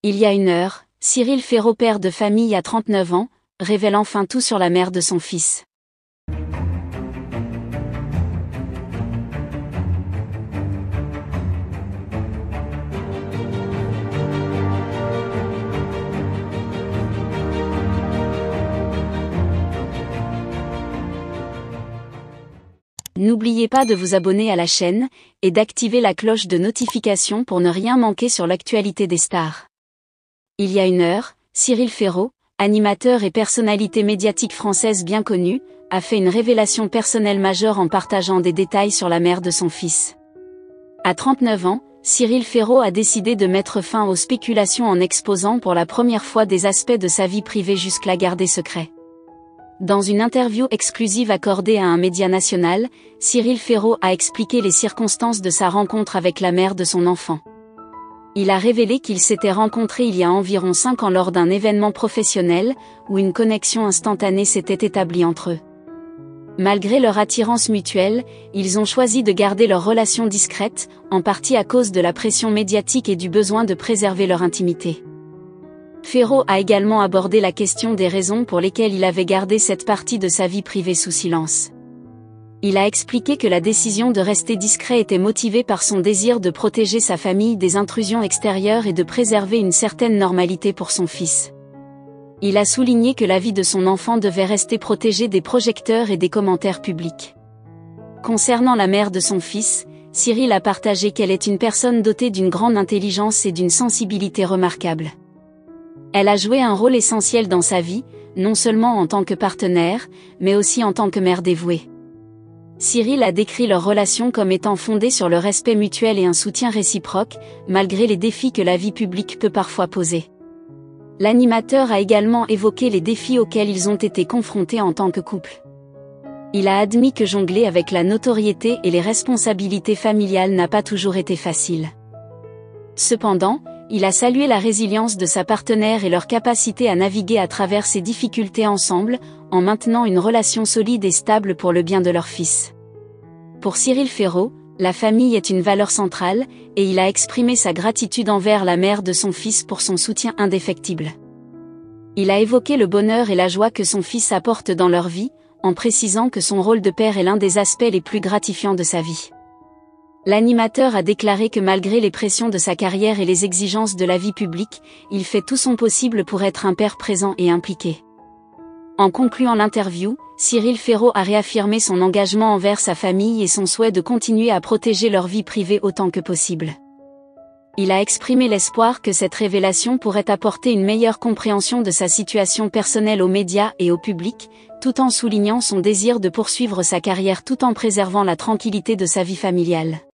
Il y a une heure, Cyril Ferraud, père de famille à 39 ans, révèle enfin tout sur la mère de son fils. N'oubliez pas de vous abonner à la chaîne, et d'activer la cloche de notification pour ne rien manquer sur l'actualité des stars. Il y a une heure, Cyril Ferraud, animateur et personnalité médiatique française bien connue, a fait une révélation personnelle majeure en partageant des détails sur la mère de son fils. À 39 ans, Cyril Ferraud a décidé de mettre fin aux spéculations en exposant pour la première fois des aspects de sa vie privée jusque-là gardés secrets. Dans une interview exclusive accordée à un média national, Cyril Ferraud a expliqué les circonstances de sa rencontre avec la mère de son enfant. Il a révélé qu'ils s'étaient rencontrés il y a environ 5 ans lors d'un événement professionnel, où une connexion instantanée s'était établie entre eux. Malgré leur attirance mutuelle, ils ont choisi de garder leur relation discrète, en partie à cause de la pression médiatique et du besoin de préserver leur intimité. Ferraud a également abordé la question des raisons pour lesquelles il avait gardé cette partie de sa vie privée sous silence. Il a expliqué que la décision de rester discret était motivée par son désir de protéger sa famille des intrusions extérieures et de préserver une certaine normalité pour son fils. Il a souligné que la vie de son enfant devait rester protégée des projecteurs et des commentaires publics. Concernant la mère de son fils, Cyril a partagé qu'elle est une personne dotée d'une grande intelligence et d'une sensibilité remarquable. Elle a joué un rôle essentiel dans sa vie, non seulement en tant que partenaire, mais aussi en tant que mère dévouée. Cyril a décrit leur relation comme étant fondée sur le respect mutuel et un soutien réciproque, malgré les défis que la vie publique peut parfois poser. L'animateur a également évoqué les défis auxquels ils ont été confrontés en tant que couple. Il a admis que jongler avec la notoriété et les responsabilités familiales n'a pas toujours été facile. Cependant, il a salué la résilience de sa partenaire et leur capacité à naviguer à travers ces difficultés ensemble, en maintenant une relation solide et stable pour le bien de leur fils. Pour Cyril Ferraud, la famille est une valeur centrale, et il a exprimé sa gratitude envers la mère de son fils pour son soutien indéfectible. Il a évoqué le bonheur et la joie que son fils apporte dans leur vie, en précisant que son rôle de père est l'un des aspects les plus gratifiants de sa vie. L'animateur a déclaré que malgré les pressions de sa carrière et les exigences de la vie publique, il fait tout son possible pour être un père présent et impliqué. En concluant l'interview, Cyril Ferraud a réaffirmé son engagement envers sa famille et son souhait de continuer à protéger leur vie privée autant que possible. Il a exprimé l'espoir que cette révélation pourrait apporter une meilleure compréhension de sa situation personnelle aux médias et au public, tout en soulignant son désir de poursuivre sa carrière tout en préservant la tranquillité de sa vie familiale.